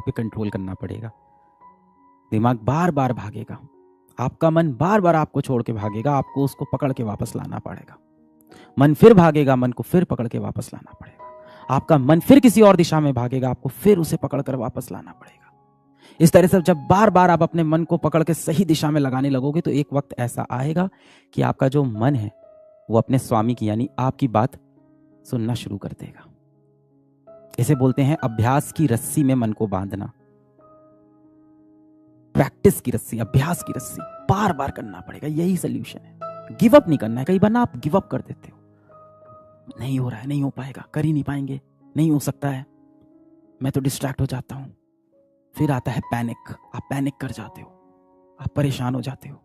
पे कंट्रोल करना पड़ेगा। दिमाग बार बार भागेगा, आपका मन बार बार आपको छोड़ के भागेगा, आपको उसको पकड़ के वापस लाना पड़ेगा। मन फिर भागेगा, मन को फिर पकड़ के वापस लाना पड़ेगा। आपका मन फिर किसी और दिशा में भागेगा, आपको फिर उसे पकड़ कर वापस लाना पड़ेगा। इस तरह से जब बार बार आप अपने मन को पकड़ के सही दिशा में लगाने लगोगे तो एक वक्त ऐसा आएगा कि आपका जो मन है वो अपने स्वामी की यानी आपकी बात सुनना शुरू कर देगा। इसे बोलते हैं अभ्यास की रस्सी में मन को बांधना। प्रैक्टिस की रस्सी, अभ्यास की रस्सी बार बार करना पड़ेगा, यही सोल्यूशन है। गिव अप नहीं करना है। कई बार ना आप गिव अप कर देते हो, नहीं हो रहा है, नहीं हो पाएगा, कर ही नहीं पाएंगे, नहीं हो सकता है, मैं तो डिस्ट्रैक्ट हो जाता हूं। फिर आता है पैनिक, आप पैनिक कर जाते हो, आप परेशान हो जाते हो,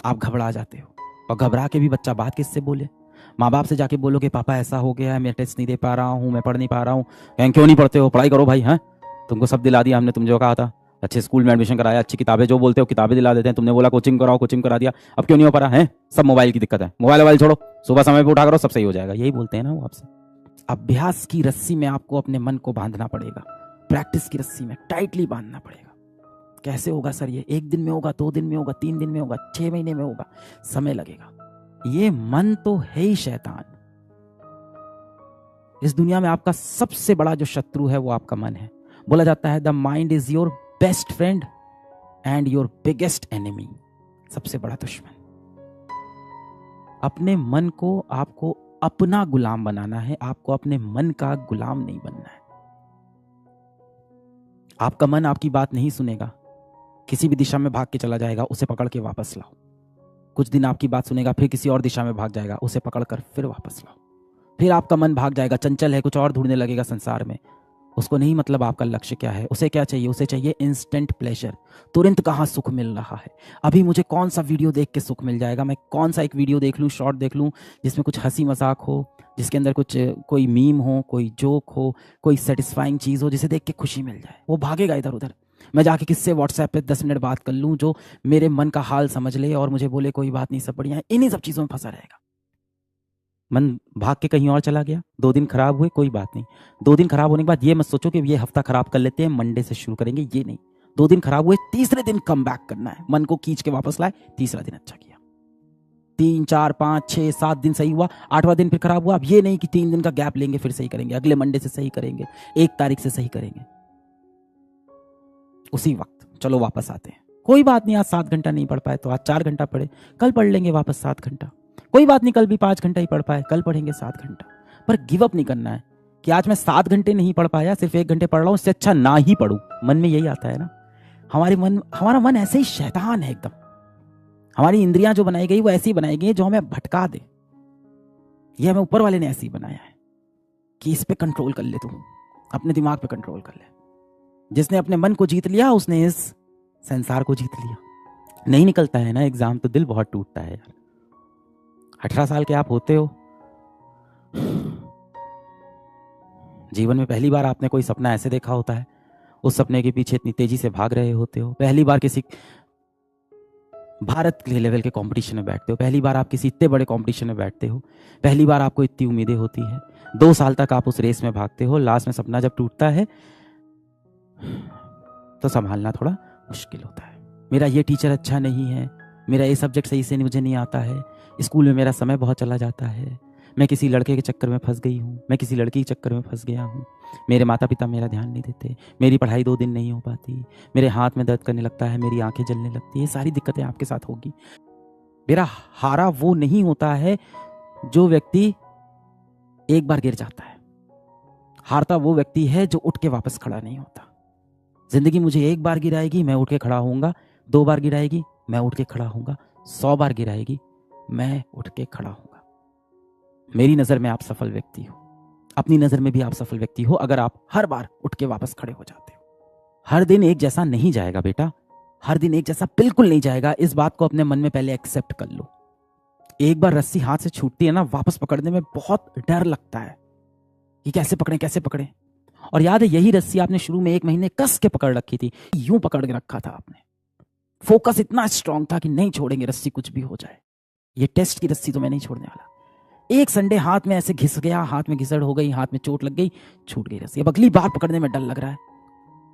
आप घबरा जाते हो। और घबरा के भी बच्चा बात किससे बोले? माँ बाप से जाके बोलोगे पापा ऐसा हो गया है, मैं टेस्ट नहीं दे पा रहा हूँ, मैं पढ़ नहीं पा रहा हूँ। कहें क्यों नहीं पढ़ते हो, पढ़ाई करो भाई, हैं तुमको सब दिला दिया हमने, तुम जो कहा था, अच्छे स्कूल में एडमिशन कराया, अच्छी किताबें जो बोलते हो किताबें दिला देते हैं, तुमने बोला कोचिंग कराओ, कोचिंग करा दिया, अब क्यों नहीं हो पा रहा है? सब मोबाइल की दिक्कत है, मोबाइल छोड़ो, सुबह समय पे उठा करो, सब सही हो जाएगा। यही बोलते हैं ना वो आपसे। अभ्यास की रस्सी में आपको अपने मन को बांधना पड़ेगा, प्रैक्टिस की रस्सी में टाइटली बांधना पड़ेगा। कैसे होगा सर ये? 1 दिन में होगा, 2 दिन में होगा, 3 दिन में होगा, 6 महीने में होगा, समय लगेगा। ये मन तो है ही शैतान। इस दुनिया में आपका सबसे बड़ा जो शत्रु है वो आपका मन है। बोला जाता है the mind is your best friend and your biggest enemy. सबसे बड़ा दुश्मन। अपने मन को आपको अपना गुलाम बनाना है, आपको अपने मन का गुलाम नहीं बनना है। आपका मन आपकी बात नहीं सुनेगा, किसी भी दिशा में भाग के चला जाएगा, उसे पकड़ के वापस लाओ। कुछ दिन आपकी बात सुनेगा, फिर किसी और दिशा में भाग जाएगा, उसे पकड़ कर फिर वापस लाओ। फिर आपका मन भाग जाएगा, चंचल है, कुछ और ढूंढने लगेगा संसार में। उसको नहीं मतलब आपका लक्ष्य क्या है, उसे क्या चाहिए? उसे चाहिए इंस्टेंट प्लेजर। तुरंत कहाँ सुख मिल रहा है, अभी मुझे कौन सा वीडियो देख के सुख मिल जाएगा, मैं कौन सा एक वीडियो देख लूँ, शॉर्ट देख लूँ जिसमें कुछ हंसी मजाक हो, जिसके अंदर कुछ कोई मीम हो, कोई जोक हो, कोई सेटिस्फाइंग चीज़ हो जिसे देख के खुशी मिल जाए। वो भागेगा इधर उधर। मैं जाके किससे व्हाट्सएप पे 10 मिनट बात कर लूँ जो मेरे मन का हाल समझ ले और मुझे बोले कोई बात नहीं सब बढ़िया है। इन्हीं सब चीज़ों में फंसा रहेगा। मन भाग के कहीं और चला गया, 2 दिन खराब हुए, कोई बात नहीं। 2 दिन खराब होने के बाद ये मत सोचो कि ये हफ्ता खराब कर लेते हैं, मंडे से शुरू करेंगे, ये नहीं। 2 दिन खराब हुए, तीसरे दिन कम बैक करना है। मन को खींच के वापस लाए, तीसरा दिन अच्छा किया। 3, 4, 5, 6, 7 दिन सही हुआ, 8वां दिन फिर खराब हुआ। अब ये नहीं कि 3 दिन का गैप लेंगे फिर सही करेंगे, अगले मंडे से सही करेंगे, 1 तारीख से सही करेंगे। उसी वक्त चलो वापस आते हैं। कोई बात नहीं, आज 7 घंटा नहीं पढ़ पाए तो आज 4 घंटा पढ़े, कल पढ़ लेंगे वापस 7 घंटा। कोई बात नहीं, कल भी 5 घंटा ही पढ़ पाए, कल पढ़ेंगे 7 घंटा। पर गिव अप नहीं करना है कि आज मैं 7 घंटे नहीं पढ़ पाया, सिर्फ 1 घंटे पढ़ रहा हूं, इससे अच्छा ना ही पढ़ूं। मन में यही आता है ना। हमारा मन ऐसे ही शैतान है एकदम। हमारी इंद्रियां जो बनाई गई वो ऐसी बनाई गई जो हमें भटका दे। ये हमें ऊपर वाले ने ऐसे ही बनाया है कि इस पे कंट्रोल कर ले, तू अपने दिमाग पे कंट्रोल कर ले। जिसने अपने मन को जीत लिया उसने इस संसार को जीत लिया। नहीं निकलता है ना एग्जाम तो दिल बहुत टूटता है यार। 18 साल के आप होते हो, जीवन में पहली बार आपने कोई सपना ऐसे देखा होता है, उस सपने के पीछे इतनी तेजी से भाग रहे होते हो। पहली बार किसी भारत के लेवल के कंपटीशन में बैठते हो, पहली बार आप किसी इतने बड़े कंपटीशन में बैठते हो, पहली बार आपको इतनी उम्मीदें होती है। 2 साल तक आप उस रेस में भागते हो, लास्ट में सपना जब टूटता है तो संभालना थोड़ा मुश्किल होता है। मेरा ये टीचर अच्छा नहीं है, मेरा ये सब्जेक्ट सही से मुझे नहीं आता है, स्कूल में मेरा समय बहुत चला जाता है, मैं किसी लड़के के चक्कर में फंस गई हूँ, मैं किसी लड़की के चक्कर में फंस गया हूँ, मेरे माता पिता मेरा ध्यान नहीं देते, मेरी पढ़ाई 2 दिन नहीं हो पाती, मेरे हाथ में दर्द करने लगता है, मेरी आंखें जलने लगती है। ये सारी दिक्कतें आपके साथ होगी। मेरा हारा वो नहीं होता है जो व्यक्ति एक बार गिर जाता है, हारता वो व्यक्ति है जो उठ के वापस खड़ा नहीं होता। जिंदगी मुझे 1 बार गिराएगी, मैं उठ के खड़ा होऊंगा, 2 बार गिराएगी, मैं उठ के खड़ा होऊंगा, 100 बार गिराएगी, मैं उठ के खड़ा होऊंगा। मेरी नजर में आप सफल व्यक्ति हो, अपनी नजर में भी आप सफल व्यक्ति हो अगर आप हर बार उठ के वापस खड़े हो जाते हो। हर दिन एक जैसा नहीं जाएगा बेटा, हर दिन एक जैसा बिल्कुल नहीं जाएगा। इस बात को अपने मन में पहले एक्सेप्ट कर लो। एक बार रस्सी हाथ से छूटती है ना, वापस पकड़ने में बहुत डर लगता है कि कैसे पकड़े कैसे पकड़े। और याद है यही रस्सी आपने शुरू में 1 महीने कस के पकड़ रखी थी, यूं पकड़ के रखा था आपने। फोकस इतना स्ट्रांग था कि नहीं छोड़ेंगे रस्सी, कुछ भी हो जाए, ये टेस्ट की रस्सी तो मैं नहीं छोड़ने वाला। एक संडे हाथ में ऐसे घिस गया, हाथ में घिसड़ हो गई, हाथ में चोट लग गई, छूट गई रस्सी। अब अगली बार पकड़ने में डर लग रहा है,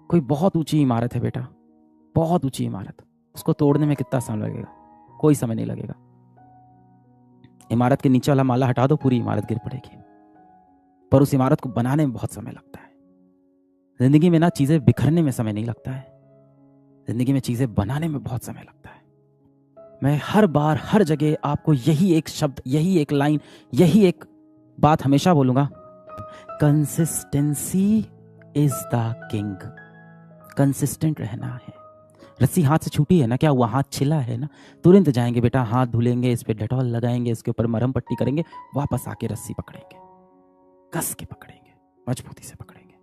कोई बहुत ऊंची इमारत है बेटा, बहुत ऊंची इमारत, उसको तोड़ने में कितना समय लगेगा? कोई समय नहीं लगेगा। इमारत के नीचे वाला माला हटा दो, पूरी इमारत गिर पड़ेगी। पर उस इमारत को बनाने में बहुत समय लगता है। जिंदगी में ना चीजें बिखरने में समय नहीं लगता है, जिंदगी में चीजें बनाने में बहुत समय लगता है। मैं हर बार हर जगह आपको यही एक शब्द, यही एक लाइन, यही एक बात हमेशा बोलूंगा, consistency is the king. Consistent रहना है। रस्सी हाथ से छूटी है ना, क्या हुआ? हाथ छिला है ना, तुरंत जाएंगे बेटा, हाथ धुलेंगे, इस पे डेटॉल लगाएंगे, इसके ऊपर मरहम पट्टी करेंगे, वापस आके रस्सी पकड़ेंगे, कस के पकड़ेंगे, मजबूती से पकड़ेंगे,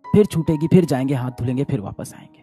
फिर छूटेगी, फिर जाएंगे, हाथ धुलेंगे, फिर वापस आएंगे।